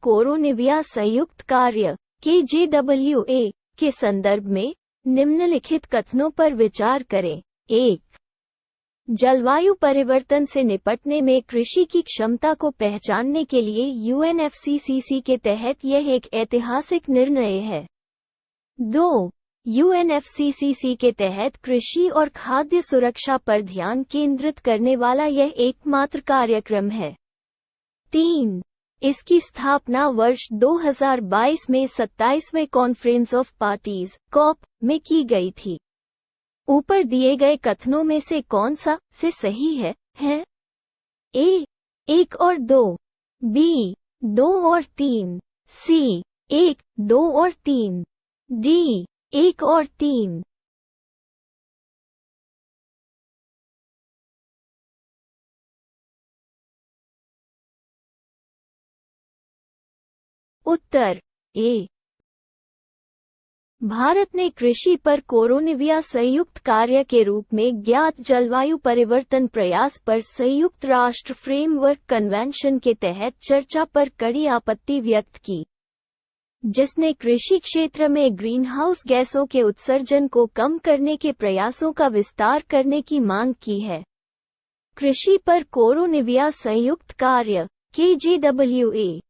कोरोनिविया संयुक्त कार्य KJWA के संदर्भ में निम्नलिखित कथनों पर विचार करें। 1. जलवायु परिवर्तन से निपटने में कृषि की क्षमता को पहचानने के लिए UNFCCC के तहत यह एक ऐतिहासिक निर्णय है। 2. UNFCCC के तहत कृषि और खाद्य सुरक्षा पर ध्यान केंद्रित करने वाला यह एकमात्र कार्यक्रम है। 3. इसकी स्थापना वर्ष 2022 में 27वें कॉन्फ्रेंस ऑफ पार्टीज (COP) में की गई थी। ऊपर दिए गए कथनों में से कौन सा से सही है? A. 1 और 2, B. 2 और 3, C. 1, 2 और 3, D. 1 और 3। उत्तर A. भारत ने कृषि पर कोरोनिविया संयुक्त कार्य के रूप में ज्ञात जलवायु परिवर्तन प्रयास पर संयुक्त राष्ट्र फ्रेमवर्क कन्वेंशन के तहत चर्चा पर कड़ी आपत्ति व्यक्त की, जिसने कृषि क्षेत्र में ग्रीनहाउस गैसों के उत्सर्जन को कम करने के प्रयासों का विस्तार करने की मांग की है। कृषि पर कोरोनिविया संयुक्त कार्य KJWA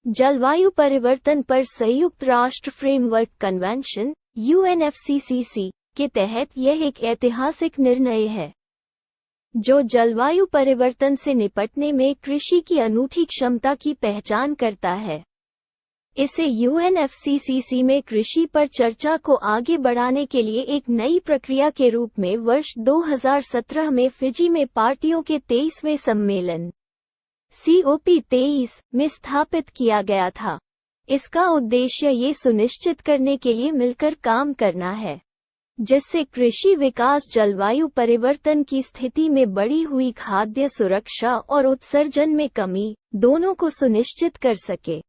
जलवायु परिवर्तन पर संयुक्त राष्ट्र फ्रेमवर्क कन्वेंशन UNFCCC के तहत यह एक ऐतिहासिक निर्णय है, जो जलवायु परिवर्तन से निपटने में कृषि की अनूठी क्षमता की पहचान करता है। इसे UNFCCC में कृषि पर चर्चा को आगे बढ़ाने के लिए एक नई प्रक्रिया के रूप में वर्ष 2017 में फिजी में पार्टियों के 23वें सम्मेलन COP23 में स्थापित किया गया था। इसका उद्देश्य ये सुनिश्चित करने के लिए मिलकर काम करना है, जिससे कृषि विकास जलवायु परिवर्तन की स्थिति में बढ़ी हुई खाद्य सुरक्षा और उत्सर्जन में कमी दोनों को सुनिश्चित कर सके।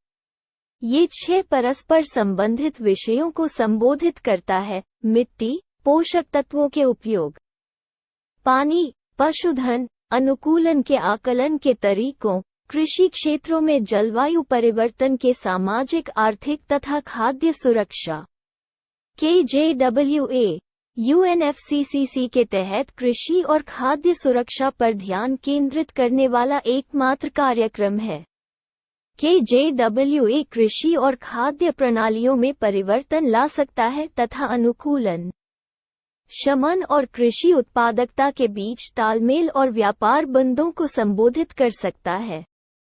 ये 6 परस्पर संबंधित विषयों को संबोधित करता है: मिट्टी, पोषक तत्वों के उपयोग, पानी, पशुधन, अनुकूलन के आकलन के तरीकों, कृषि क्षेत्रों में जलवायु परिवर्तन के सामाजिक, आर्थिक तथा खाद्य सुरक्षा। KJWA UNFCCC के तहत कृषि और खाद्य सुरक्षा पर ध्यान केंद्रित करने वाला एकमात्र कार्यक्रम है। KJWA कृषि और खाद्य प्रणालियों में परिवर्तन ला सकता है तथा अनुकूलन, शमन और कृषि उत्पादकता के बीच तालमेल और व्यापार बंधों को संबोधित कर सकता है।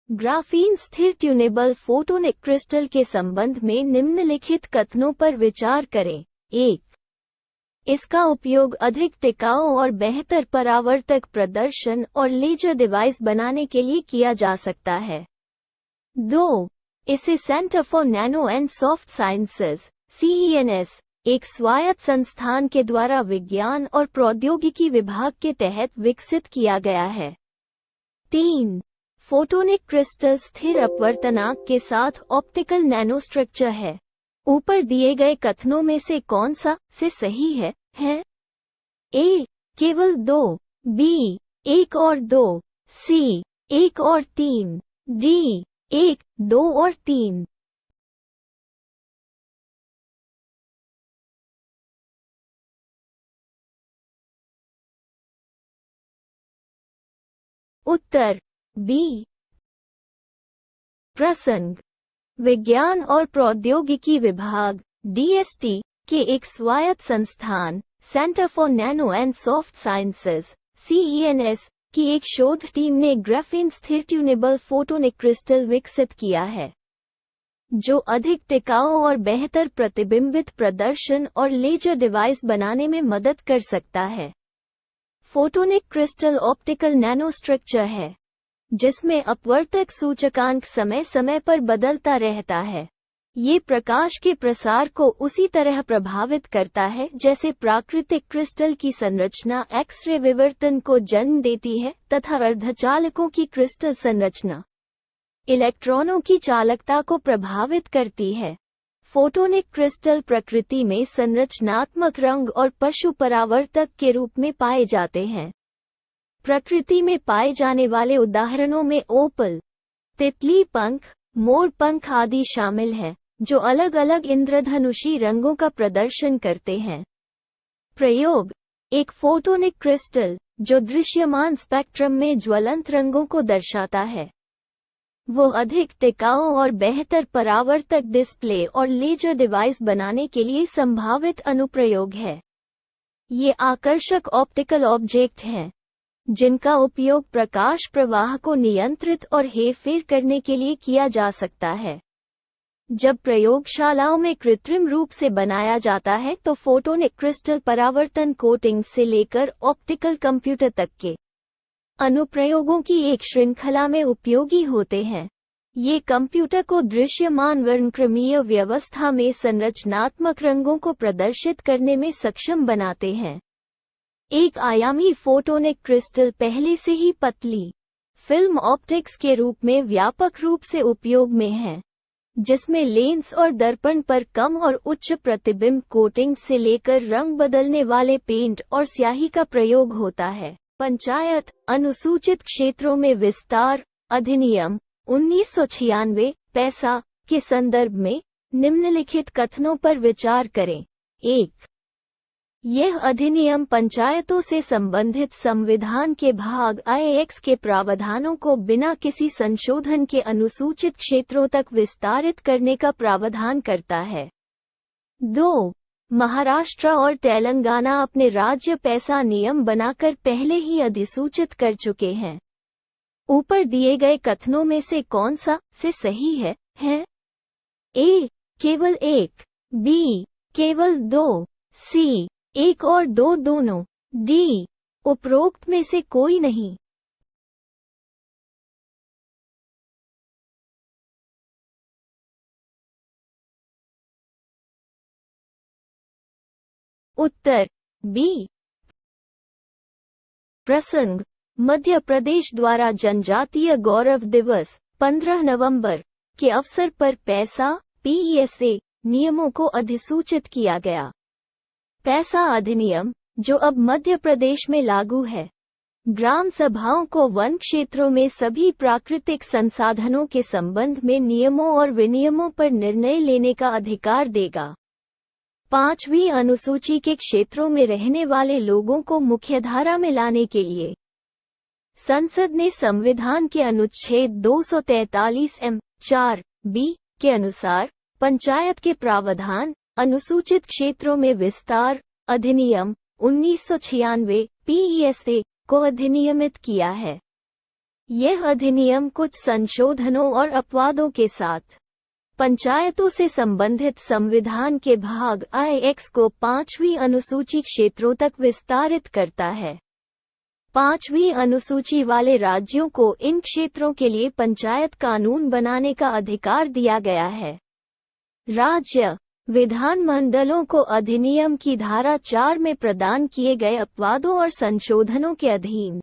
ग्राफीन स्थिर ट्यूनेबल फोटोनिक क्रिस्टल के संबंध में निम्नलिखित कथनों पर विचार करें। 1. इसका उपयोग अधिक टिकाऊ और बेहतर परावर्तक प्रदर्शन और लेजर डिवाइस बनाने के लिए किया जा सकता है। 2. इसे centre for nano and soft sciences CENS एक स्वायत्त संस्थान के द्वारा विज्ञान और प्रौद्योगिकी विभाग के तहत विकसित किया गया है। 3. फोटोनिक क्रिस्टल स्थिर अपवर्तनांक के साथ ऑप्टिकल नैनोस्ट्रक्चर है। ऊपर दिए गए कथनों में से कौन सा से सही है? A. केवल 2, B. 1 और 2, C. 1 और 3, D. 1, 2 और 3। उत्तर B. प्रसंग विज्ञान और प्रौद्योगिकी विभाग DST के एक स्वायत्त संस्थान centre for nano and soft sciences CENS की एक शोध टीम ने ग्राफीन स्थिर ट्यूनेबल फोटोनिक क्रिस्टल विकसित किया है, जो अधिक टिकाऊ और बेहतर प्रतिबिंबित प्रदर्शन और लेजर डिवाइस बनाने में मदद कर सकता है। फोटोनिक क्रिस्टल ऑप्टिकल नैनोस्ट्रक्चर है, जिसमें अपवर्तक सूचकांक समय समय पर बदलता रहता है। ये प्रकाश के प्रसार को उसी तरह प्रभावित करता है जैसे प्राकृतिक क्रिस्टल की संरचना एक्स-रे विवर्तन को जन्म देती है तथा अर्धचालकों की क्रिस्टल संरचना इलेक्ट्रॉनों की चालकता को प्रभावित करती है। फोटोनिक क्रिस्टल प्रकृति में संरचनात्मक रंग और पशु परावर्तक के रूप में पाए जाते हैं। प्रकृति में पाए जाने वाले उदाहरणों में ओपल, तितली पंख, मोर, पंख आदि शामिल हैं, जो अलग अलग इंद्रधनुषी रंगों का प्रदर्शन करते हैं। प्रयोग: एक फोटोनिक क्रिस्टल, जो दृश्यमान स्पेक्ट्रम में ज्वलंत रंगों को दर्शाता है। वो अधिक टिकाऊ और बेहतर परावर्तक डिस्प्ले और लेजर डिवाइस बनाने के लिए संभावित अनुप्रयोग है। ये आकर्षक ऑप्टिकल ऑब्जेक्ट हैं, जिनका उपयोग प्रकाश प्रवाह को नियंत्रित और हेरफेर करने के लिए किया जा सकता है। जब प्रयोगशालाओं में कृत्रिम रूप से बनाया जाता है तो फोटोनिक क्रिस्टल परावर्तन कोटिंग से लेकर ऑप्टिकल कंप्यूटर तक के अनुप्रयोगों की एक श्रृंखला में उपयोगी होते हैं। ये कंप्यूटर को दृश्यमान वर्णक्रमीय व्यवस्था में संरचनात्मक रंगों को प्रदर्शित करने में सक्षम बनाते हैं। एक आयामी फोटोनिक क्रिस्टल पहले से ही पतली फिल्म ऑप्टिक्स के रूप में व्यापक रूप से उपयोग में है, जिसमें लेंस और दर्पण पर कम और उच्च प्रतिबिंब कोटिंग से लेकर रंग बदलने वाले पेंट और स्याही का प्रयोग होता है। पंचायत अनुसूचित क्षेत्रों में विस्तार अधिनियम 1996 पैसा के संदर्भ में निम्नलिखित कथनों पर विचार करें। 1. यह अधिनियम पंचायतों से संबंधित संविधान के भाग I-X के प्रावधानों को बिना किसी संशोधन के अनुसूचित क्षेत्रों तक विस्तारित करने का प्रावधान करता है। 2. महाराष्ट्र और तेलंगाना अपने राज्य पैसा नियम बनाकर पहले ही अधिसूचित कर चुके हैं। ऊपर दिए गए कथनों में से कौन सा से सही है? A. केवल 1, B. केवल 2, C. 1 और 2 दोनों, D. उपरोक्त में से कोई नहीं। उत्तर B. प्रसंग: मध्य प्रदेश द्वारा जनजातीय गौरव दिवस 15 नवंबर के अवसर पर पैसा PESA नियमों को अधिसूचित किया गया। पैसा अधिनियम, जो अब मध्य प्रदेश में लागू है, ग्राम सभाओं को वन क्षेत्रों में सभी प्राकृतिक संसाधनों के संबंध में नियमों और विनियमों पर निर्णय लेने का अधिकार देगा। 5वीं अनुसूची के क्षेत्रों में रहने वाले लोगों को मुख्यधारा में लाने के लिए संसद ने संविधान के अनुच्छेद 243 M-4 B के अनुसार पंचायत के प्रावधान अनुसूचित क्षेत्रों में विस्तार अधिनियम 1996 PESA को अधिनियमित किया है। यह अधिनियम कुछ संशोधनों और अपवादों के साथ पंचायतों से संबंधित संविधान के भाग I-X को 5वीं अनुसूची क्षेत्रों तक विस्तारित करता है। 5वीं अनुसूची वाले राज्यों को इन क्षेत्रों के लिए पंचायत कानून बनाने का अधिकार दिया गया है। राज्य विधानमंडलों को अधिनियम की धारा 4 में प्रदान किए गए अपवादों और संशोधनों के अधीन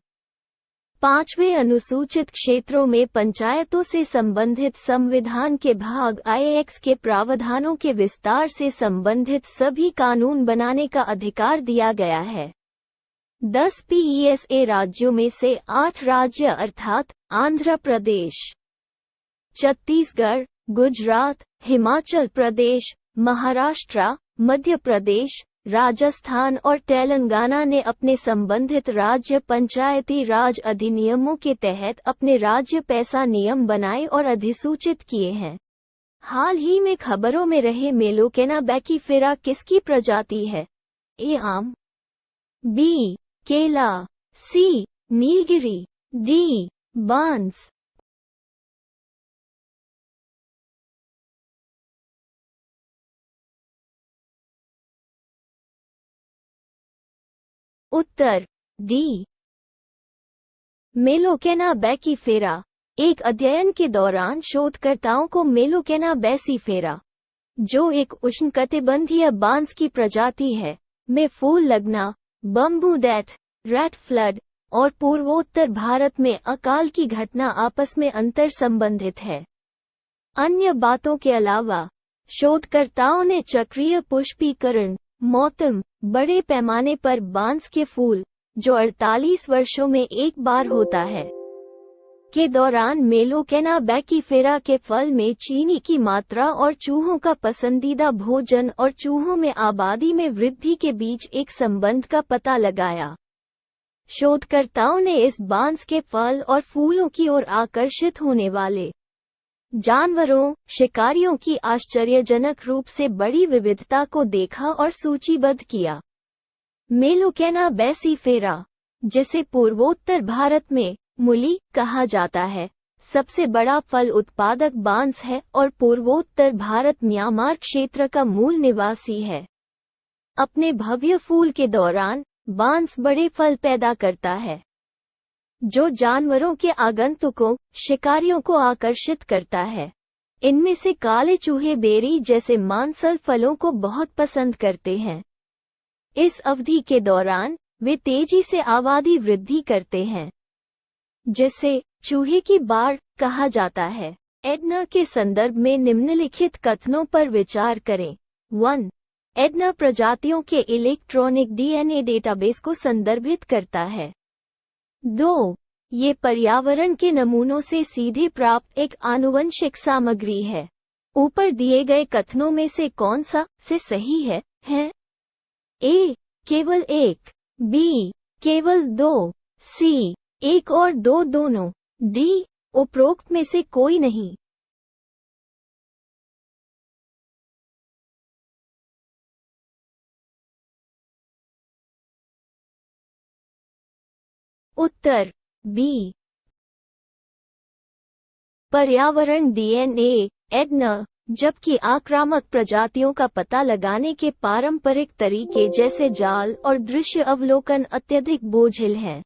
5वें अनुसूचित क्षेत्रों में पंचायतों से संबंधित संविधान के भाग I-X के प्रावधानों के विस्तार से संबंधित सभी कानून बनाने का अधिकार दिया गया है। 10 PESA राज्यों में से 8 राज्य अर्थात आंध्र प्रदेश, छत्तीसगढ़, गुजरात, हिमाचल प्रदेश, महाराष्ट्र, मध्य प्रदेश, राजस्थान और तेलंगाना ने अपने संबंधित राज्य पंचायती राज अधिनियमों के तहत अपने राज्य पैसा नियम बनाए और अधिसूचित किए हैं। हाल ही में खबरों में रहे मेलोकेना बैकीफेरा किसकी प्रजाति है? A. आम, B. केला, C. नीलगिरी, D. बांस। उत्तर D. मेलोकेना बैकीफेरा। एक अध्ययन के दौरान शोधकर्ताओं को मेलोकेना बैसीफेरा, जो एक उष्णकटिबंधीय बांस की प्रजाति है, में फूल लगना, बम्बू डेथ, रेड फ्लड और पूर्वोत्तर भारत में अकाल की घटना आपस में अंतर संबंधित है। अन्य बातों के अलावा शोधकर्ताओं ने चक्रीय पुष्पीकरण, मौसम, बड़े पैमाने पर बांस के फूल, जो 48 वर्षों में एक बार होता है, के दौरान मेलोकेना बैकीफेरा के फल में चीनी की मात्रा और चूहों का पसंदीदा भोजन और चूहों में आबादी में वृद्धि के बीच एक संबंध का पता लगाया। शोधकर्ताओं ने इस बांस के फल और फूलों की ओर आकर्षित होने वाले जानवरों, शिकारियों की आश्चर्यजनक रूप से बड़ी विविधता को देखा और सूचीबद्ध किया। मेलोकेना बैसीफेरा, जिसे पूर्वोत्तर भारत में मूली कहा जाता है, सबसे बड़ा फल उत्पादक बांस है और पूर्वोत्तर भारत म्यांमार क्षेत्र का मूल निवासी है। अपने भव्य फूल के दौरान बांस बड़े फल पैदा करता है, जो जानवरों के आगंतुकों, शिकारियों को आकर्षित करता है। इनमें से काले चूहे बेरी जैसे मांसल फलों को बहुत पसंद करते हैं। इस अवधि के दौरान वे तेजी से आबादी वृद्धि करते हैं, जिसे चूहे की बाढ़ कहा जाता है। एडना के संदर्भ में निम्नलिखित कथनों पर विचार करें। 1. एडना प्रजातियों के इलेक्ट्रॉनिक डीएनए डेटाबेस को संदर्भित करता है। 2. ये पर्यावरण के नमूनों से सीधे प्राप्त एक आनुवंशिक सामग्री है। ऊपर दिए गए कथनों में से कौन सा से सही है? ए. केवल एक, बी. केवल दो, सी. एक और दो दोनों, डी. उपरोक्त में से कोई नहीं। उत्तर बी। पर्यावरण डीएनए एडना, जबकि आक्रामक प्रजातियों का पता लगाने के पारंपरिक तरीके जैसे जाल और दृश्य अवलोकन अत्यधिक बोझिल हैं।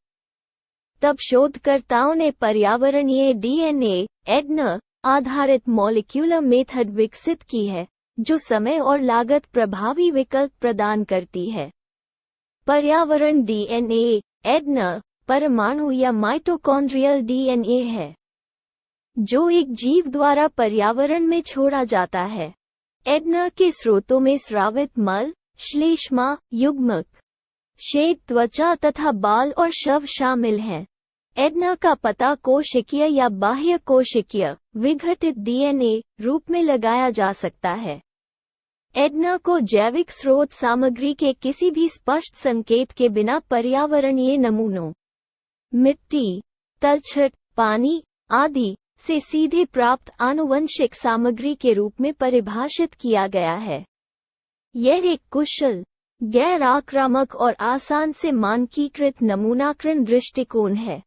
तब शोधकर्ताओं ने पर्यावरणीय डीएनए एडना आधारित मॉलिक्यूलर मेथड विकसित की है, जो समय और लागत प्रभावी विकल्प प्रदान करती है। पर्यावरण डीएनए एडना परमाणु या माइटोकॉन्ड्रियल डीएनए है, जो एक जीव द्वारा पर्यावरण में छोड़ा जाता है। एडना के स्रोतों में स्रावित मल, श्लेष्मा, युग्मक, श्वेत त्वचा तथा बाल और शव शामिल हैं। एडना का पता कोशिकीय या बाह्य कोशिकीय विघटित डीएनए रूप में लगाया जा सकता है। एडना को जैविक स्रोत सामग्री के किसी भी स्पष्ट संकेत के बिना पर्यावरणीय नमूनों, मिट्टी, तलछट, पानी आदि से सीधे प्राप्त आनुवंशिक सामग्री के रूप में परिभाषित किया गया है। यह एक कुशल, गैर आक्रामक और आसान से मानकीकृत नमूनाकरण दृष्टिकोण है।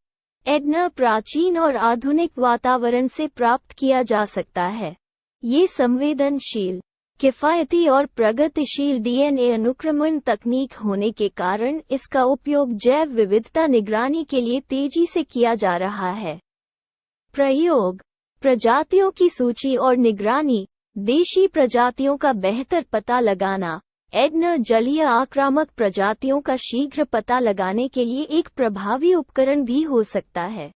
एडना प्राचीन और आधुनिक वातावरण से प्राप्त किया जा सकता है। ये संवेदनशील, किफायती और प्रगतिशील डीएनए अनुक्रमण तकनीक होने के कारण इसका उपयोग जैव विविधता निगरानी के लिए तेजी से किया जा रहा है। प्रयोग: प्रजातियों की सूची और निगरानी, देशी प्रजातियों का बेहतर पता लगाना। एडना जलीय आक्रामक प्रजातियों का शीघ्र पता लगाने के लिए एक प्रभावी उपकरण भी हो सकता है।